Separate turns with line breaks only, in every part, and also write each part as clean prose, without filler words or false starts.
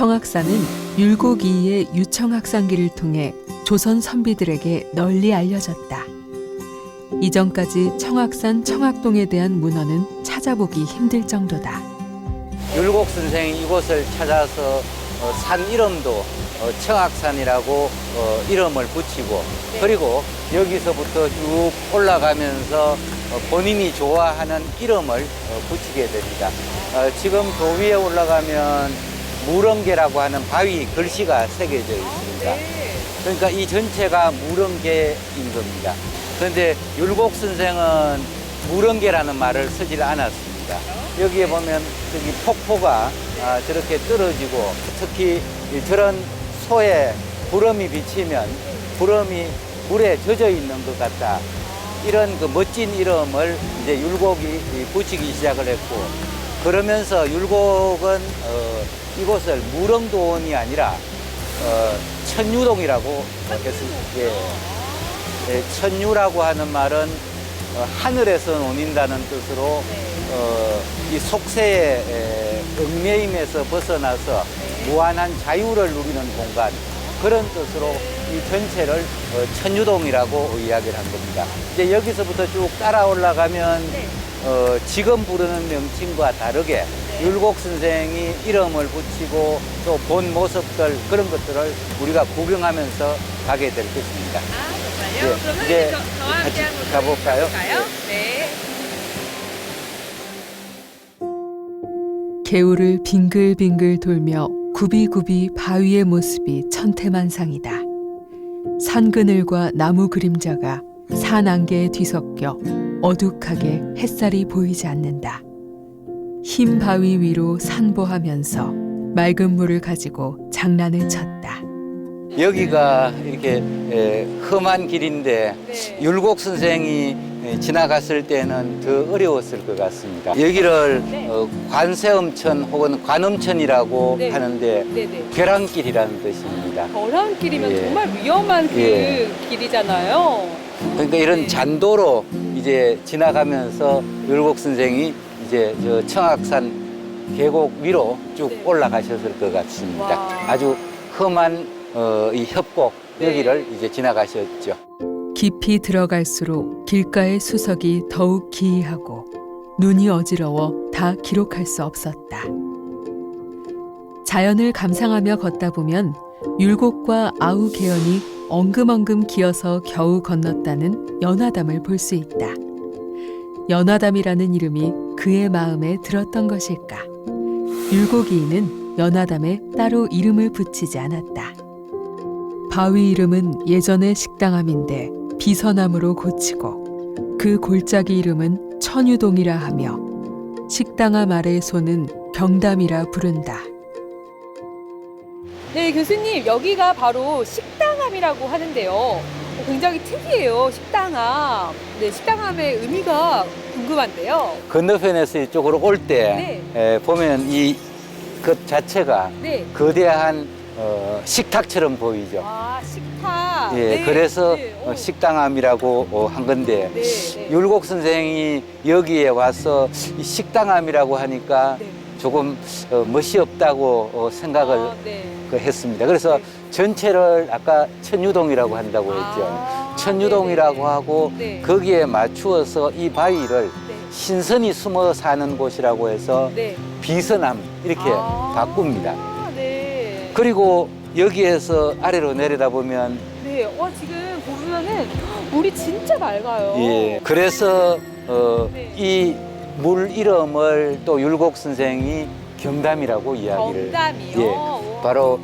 청악산은 율곡이의 유청학산기를 통해 조선 선비들에게 널리 알려졌다. 이전까지 청악산 청악동에 대한 문헌은 찾아보기 힘들 정도다.
율곡 선생이 이곳을 찾아서 산 이름도 청악산이라고 이름을 붙이고, 그리고 여기서부터 쭉 올라가면서 본인이 좋아하는 이름을 붙이게 됩니다. 지금 도 위에 올라가면 무릉계라고 하는 바위 글씨가 새겨져 있습니다. 그러니까 이 전체가 무릉계인 겁니다. 그런데 율곡 선생은 무릉계라는 말을 쓰질 않았습니다. 여기에 보면 저기 폭포가 저렇게 떨어지고, 특히 저런 소에 구름이 비치면 구름이 물에 젖어 있는 것 같다, 이런 그 멋진 이름을 이제 율곡이 붙이기 시작을 했고, 그러면서 율곡은 이곳을 무릉도원이 아니라 천유동이라고 했습니다. 예, 천유라고 하는 말은 하늘에서 논인다는 뜻으로 이 속세의 얽매임에서 벗어나서 무한한 자유를 누리는 공간, 그런 뜻으로 이 전체를 천유동이라고 이야기를 한 겁니다. 이제 여기서부터 쭉 따라 올라가면 지금 부르는 명칭과 다르게 율곡 선생이 이름을 붙이고 또 본 모습들, 그런 것들을 우리가 구경하면서 가게 될 것입니다.
정말요?
예,
그러면
이제
저와 함께
같이
한번
가볼까요?
네.
개울을 빙글빙글 돌며 굽이굽이 바위의 모습이 천태만상이다. 산 그늘과 나무 그림자가 산 안개에 뒤섞여 어둑하게 햇살이 보이지 않는다. 흰 바위 위로 산보하면서 맑은 물을 가지고 장난을 쳤다.
여기가 이렇게 험한 길인데
네.
율곡 선생이 지나갔을 때는 더 어려웠을 것 같습니다. 여기를
네.
관세음천 혹은 관음천이라고
네.
하는데
네네.
벼랑길이라는 뜻입니다.
벼랑길이면
예.
정말 위험한 그
예.
길이잖아요.
그러니까 이런
네.
잔도로 이제 지나가면서 율곡 선생이 이제 저 청악산 계곡 위로 쭉
네.
올라가셨을 것 같습니다.
와.
아주 험한 이 협곡,
네.
여기를 이제 지나가셨죠.
깊이 들어갈수록 길가의 수석이 더욱 기이하고 눈이 어지러워 다 기록할 수 없었다. 자연을 감상하며 걷다 보면 율곡과 아우개연이 엉금엉금 기어서 겨우 건넜다는 연화담을 볼 수 있다. 연화담이라는 이름이 그의 마음에 들었던 것일까? 율곡이인은 연화담에 따로 이름을 붙이지 않았다. 바위 이름은 예전의 식당암인데 비서나무로 고치고, 그 골짜기 이름은 천유동이라 하며 식당암 아래 소는 경담이라 부른다.
네, 교수님, 여기가 바로 식당암이라고 하는데요. 굉장히 특이해요, 식당암. 네, 식당암의 의미가 궁금한데요.
건너편에서 이쪽으로 올 때 보면 이 것 자체가
네.
거대한 식탁처럼 보이죠.
아, 식탁.
예,
네.
그래서
네. 오.
식당암이라고 한 건데,
네, 네.
율곡 선생이 여기에 와서 이 식당암이라고 하니까
네.
조금 멋이 없다고 생각을
아, 네.
했습니다. 그래서
네.
전체를 아까 천유동이라고 한다고 했죠.
아,
천유동이라고
네네네.
하고
네.
거기에 맞추어서 이 바위를
네.
신선이 숨어 사는 곳이라고 해서
네.
비선암 이렇게
아,
바꿉니다.
네.
그리고 여기에서 아래로 내려다보면
네. 지금 보면은 물이 진짜 맑아요.
예, 그래서
네.
이 물 이름을 또 율곡 선생이 경담이라고 이야기를
경담이요?
예,
우와.
바로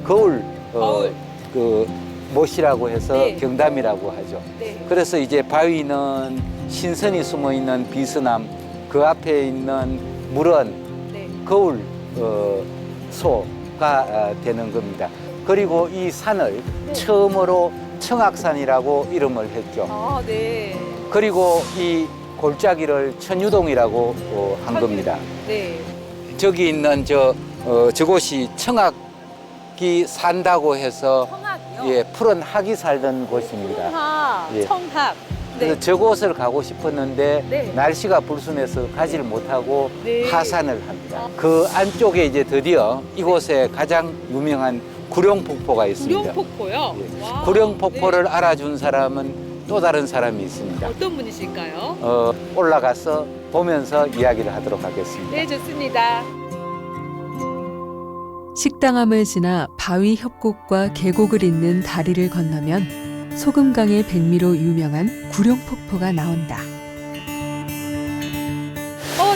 거울,
거울.
그 못이라고 해서
네.
경담이라고 하죠.
네.
그래서 이제 바위는 신선이 숨어 있는 비스남, 그 앞에 있는 물은
네.
거울 소가 되는 겁니다. 그리고 이 산을
네.
처음으로 청악산이라고 이름을 했죠.
아, 네.
그리고 이 골짜기를 천유동이라고 한 겁니다.
네.
저기 있는 저곳이 청악이 산다고 해서
청학이요?
예, 푸른 학이 살던 곳입니다.
청학.
예.
청학.
그래서 저곳을 가고 싶었는데
네.
날씨가 불순해서 가지를 못하고
네.
하산을 합니다. 그 안쪽에 이제 드디어 이곳에 가장 유명한 구룡폭포가 있습니다.
구룡폭포요?
예.
와,
구룡폭포를 알아준 사람은 또 다른 사람이 있습니다.
어떤 분이실까요?
올라가서 보면서 이야기를 하도록 하겠습니다.
네, 좋습니다.
식당암을 지나 바위 협곡과 계곡을 잇는 다리를 건너면 소금강의 백미로 유명한 구룡폭포가 나온다.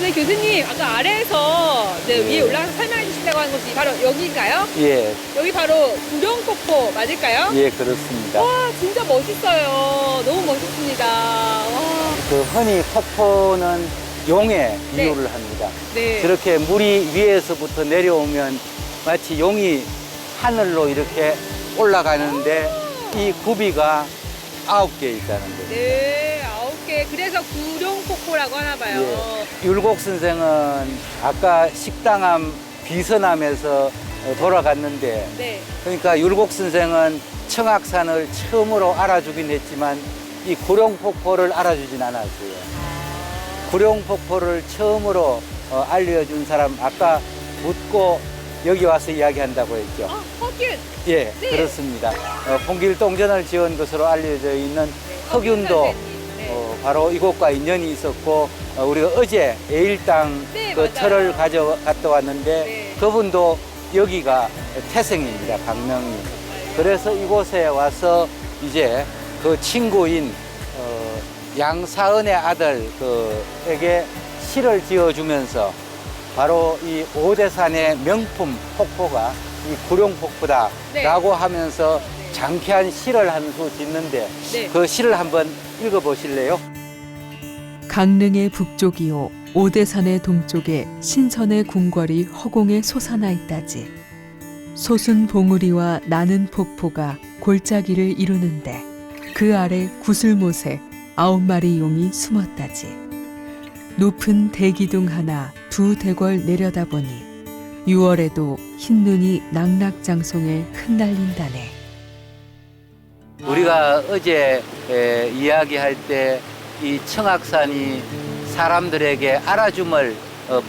네, 교수님. 아까 아래에서 위에 올라가서 설명해 주신다고 한 곳이 바로 여기인가요?
예,
여기 바로 구룡폭포 맞을까요?
예, 그렇습니다.
와, 진짜 멋있어요. 너무 멋있습니다. 와,
그 흔히 폭포는 용의
네.
비유를 합니다.
네.
저렇게 물이 위에서부터 내려오면 마치 용이 하늘로 이렇게 올라가는데 이 굽이가 9개 있다는 거죠.
네, 9개. 그래서 구룡폭포라고 하나 봐요.
예. 율곡 선생은 아까 식당암 비선암에서 돌아갔는데
네.
그러니까 율곡 선생은 청악산을 처음으로 알아주긴 했지만 이 구룡폭포를 알아주진 않았어요. 구룡폭포를 처음으로 알려준 사람 아까 묻고 여기 와서 이야기한다고 했죠.
허균.
예,
네.
그렇습니다. 홍길동전을 지은 것으로 알려져 있는 허균도
네.
바로 이곳과 인연이 있었고 우리가 어제 에일당
네,
그
맞아요.
터를 가져갔다 왔는데
네.
그분도 여기가 태생입니다. 강명이. 그래서 이곳에 와서 이제 그 친구인 양사은의 아들 그에게 시를 지어주면서 바로 이 오대산의 명품 폭포가 이 구룡폭포다라고
네.
하면서 장쾌한 시를 한 수 짓는데
네.
그 시를 한번 읽어보실래요?
강릉의 북쪽이요 오대산의 동쪽에 신선의 궁궐이 허공에 솟아나 있다지. 솟은 봉우리와 나는 폭포가 골짜기를 이루는데 그 아래 구슬못에 9마리 용이 숨었다지. 높은 대기둥 하나 두 대궐 내려다보니 6월에도 흰눈이 낙낙장송에 흩날린다네.
우리가 어제 이야기할 때 이 청악산이 사람들에게 알아줌을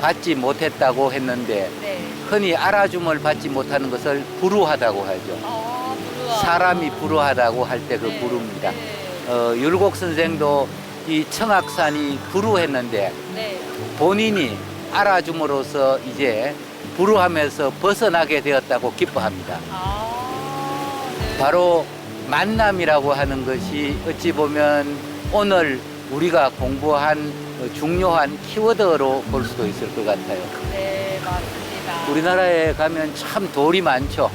받지 못했다고 했는데
네.
흔히 알아줌을 받지 못하는 것을 불우하다고 하죠.
부러워.
사람이 불우하다고 할 때 그
네.
불우입니다.
네.
율곡 선생도 이 청악산이 불우했는데
네.
본인이 알아줌으로써 이제 불우하면서 벗어나게 되었다고 기뻐합니다.
네.
바로 만남이라고 하는 것이 어찌 보면 오늘 우리가 공부한 중요한 키워드로 볼 수도 있을 것 같아요.
네, 맞습니다.
우리나라에 가면 참 돌이 많죠.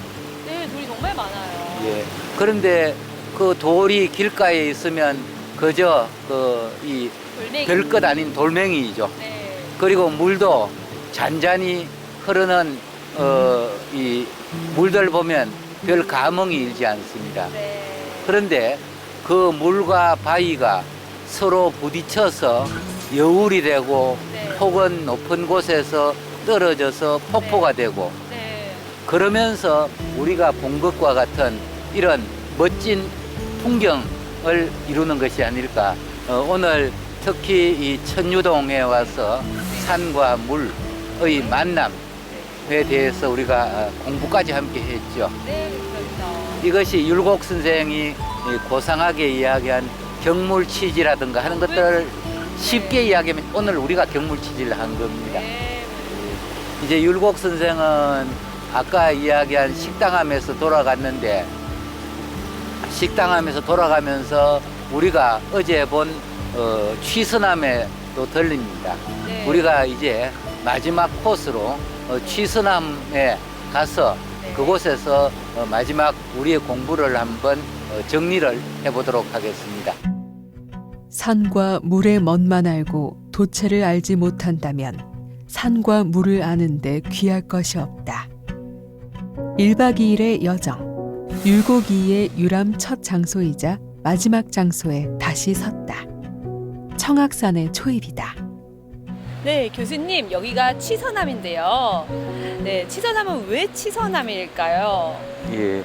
네, 돌이 정말 많아요.
예. 그런데 그 돌이 길가에 있으면 그저 이
돌멩이.
별것 아닌 돌멩이죠.
네.
그리고 물도 잔잔히 흐르는 이 물들 보면 별 감흥이 일지 않습니다.
네.
그런데 그 물과 바위가 서로 부딪혀서 여울이 되고
네.
혹은 높은 곳에서 떨어져서 폭포가 되고
네.
그러면서 우리가 본 것과 같은 이런 멋진 풍경을 이루는 것이 아닐까. 오늘 특히 이 천유동에 와서 산과 물의 만남에 대해서 우리가 공부까지 함께 했죠.
네, 그렇죠.
이것이 율곡 선생이 고상하게 이야기한 경물치지라든가 하는 것들을 쉽게 이야기하면 오늘 우리가 경물치지를 한 겁니다.
네.
이제 율곡 선생은 아까 이야기한 식당암에서 돌아갔는데 식당암에서 돌아가면서 우리가 어제 본 취선암에 또 들립니다.
네.
우리가 이제 마지막 코스로 취선암에 가서
네.
그곳에서 마지막 우리의 공부를 한번 정리를 해보도록 하겠습니다.
산과 물의 멋만 알고 도체를 알지 못한다면 산과 물을 아는데 귀할 것이 없다. 1박 2일의 여정, 율곡 2의 유람 첫 장소이자 마지막 장소에 다시 섰다. 청악산의 초입이다.
네, 교수님, 여기가 치서남인데요. 네, 치서남은 왜 치서남일까요?
예,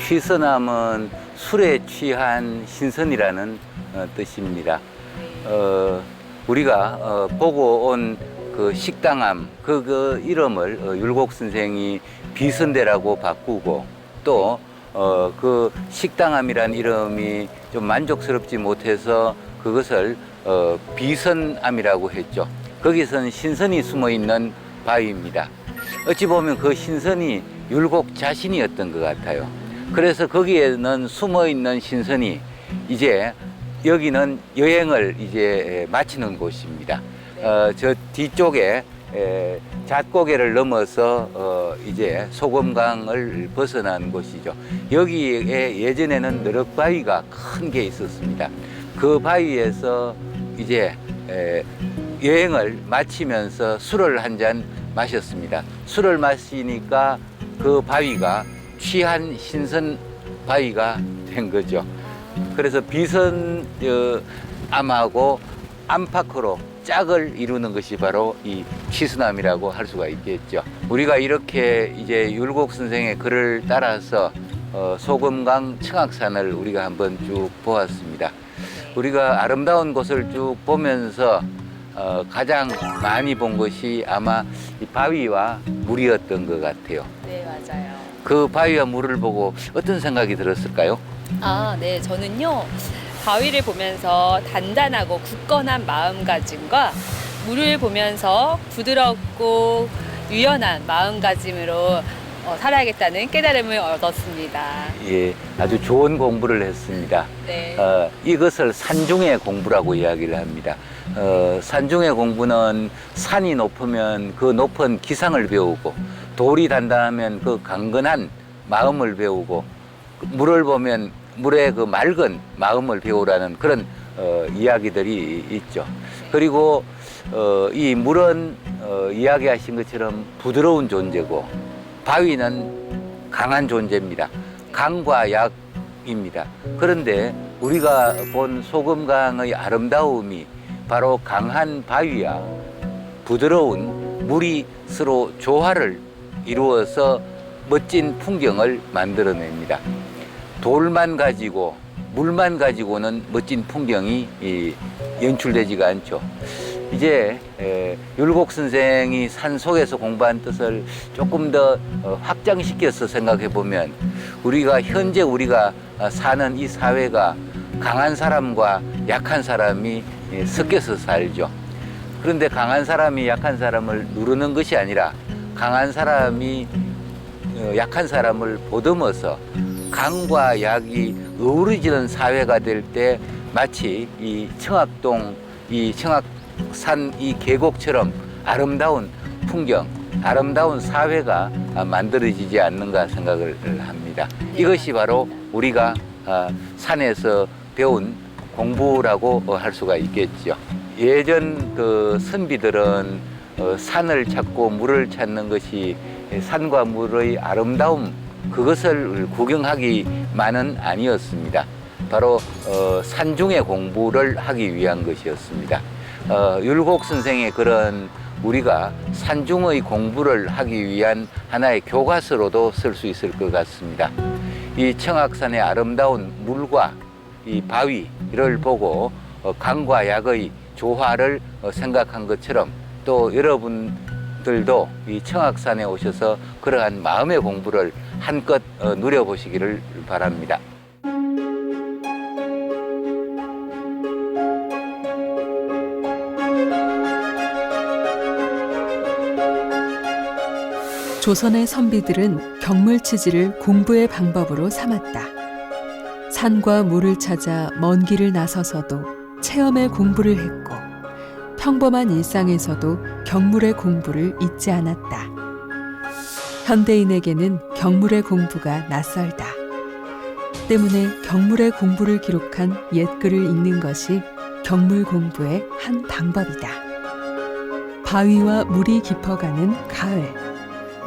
취선암은 술에 취한 신선이라는 뜻입니다. 우리가 보고 온 그 식당암 그 이름을 율곡 선생이 비선대라고 바꾸고 또 그 식당암이란 이름이 좀 만족스럽지 못해서 그것을 비선암이라고 했죠. 거기선 신선이 숨어 있는 바위입니다. 어찌 보면 그 신선이 율곡 자신이었던 것 같아요. 그래서 거기에는 숨어 있는 신선이 이제 여기는 여행을 이제 마치는 곳입니다. 저 뒤쪽에 잣고개를 넘어서 이제 소금강을 벗어난 곳이죠. 여기에 예전에는 너럭바위가 큰 게 있었습니다. 그 바위에서 이제 여행을 마치면서 술을 한 잔 마셨습니다. 술을 마시니까 그 바위가 취한 신선 바위가 된 거죠. 그래서 비선 암하고 안팎으로 짝을 이루는 것이 바로 이 취순암이라고 할 수가 있겠죠. 우리가 이렇게 이제 율곡 선생의 글을 따라서 소금강 청악산을 우리가 한번 쭉 보았습니다. 우리가 아름다운 곳을 쭉 보면서 가장 많이 본 것이 아마 이 바위와 물이었던 것 같아요.
네, 맞아요.
그 바위와 물을 보고 어떤 생각이 들었을까요?
네, 저는요, 바위를 보면서 단단하고 굳건한 마음가짐과 물을 보면서 부드럽고 유연한 마음가짐으로 살아야겠다는 깨달음을 얻었습니다.
예, 아주 좋은 공부를 했습니다.
네.
이것을 산중의 공부라고 이야기를 합니다. 산중의 공부는 산이 높으면 그 높은 기상을 배우고 돌이 단단하면 그 강건한 마음을 배우고 물을 보면 물의 그 맑은 마음을 배우라는 그런 이야기들이 있죠. 그리고 이 물은 이야기하신 것처럼 부드러운 존재고 바위는 강한 존재입니다. 강과 약입니다. 그런데 우리가 본 소금강의 아름다움이 바로 강한 바위와 부드러운 물이 서로 조화를 이루어서 멋진 풍경을 만들어냅니다. 돌만 가지고 물만 가지고는 멋진 풍경이 연출되지가 않죠. 이제 율곡 선생이 산 속에서 공부한 뜻을 조금 더 확장시켜서 생각해 보면 현재 우리가 사는 이 사회가 강한 사람과 약한 사람이 섞여서 살죠. 그런데 강한 사람이 약한 사람을 누르는 것이 아니라 강한 사람이 약한 사람을 보듬어서 강과 약이 어우러지는 사회가 될 때 마치 이 청학동, 이 청학산 이 계곡처럼 아름다운 풍경, 아름다운 사회가 만들어지지 않는가 생각을 합니다. 이것이 바로 우리가 산에서 배운 공부라고 할 수가 있겠죠. 예전 그 선비들은 산을 찾고 물을 찾는 것이 산과 물의 아름다움, 그것을 구경하기만은 아니었습니다. 바로 산중의 공부를 하기 위한 것이었습니다. 율곡 선생의 그런 우리가 산중의 공부를 하기 위한 하나의 교과서로도 쓸 수 있을 것 같습니다. 이 청악산의 아름다운 물과 이 바위를 보고 강과 약의 조화를 생각한 것처럼 또 여러분들도 이 청악산에 오셔서 그러한 마음의 공부를 한껏 누려보시기를 바랍니다.
조선의 선비들은 경물치지를 공부의 방법으로 삼았다. 산과 물을 찾아 먼 길을 나서서도 체험의 공부를 했고 평범한 일상에서도 경물의 공부를 잊지 않았다. 현대인에게는 경물의 공부가 낯설다. 때문에 경물의 공부를 기록한 옛글을 읽는 것이 경물 공부의 한 방법이다. 바위와 물이 깊어가는 가을,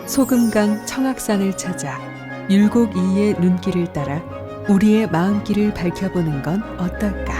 소금강 청악산을 찾아 율곡 이의 눈길을 따라 우리의 마음길을 밝혀보는 건 어떨까?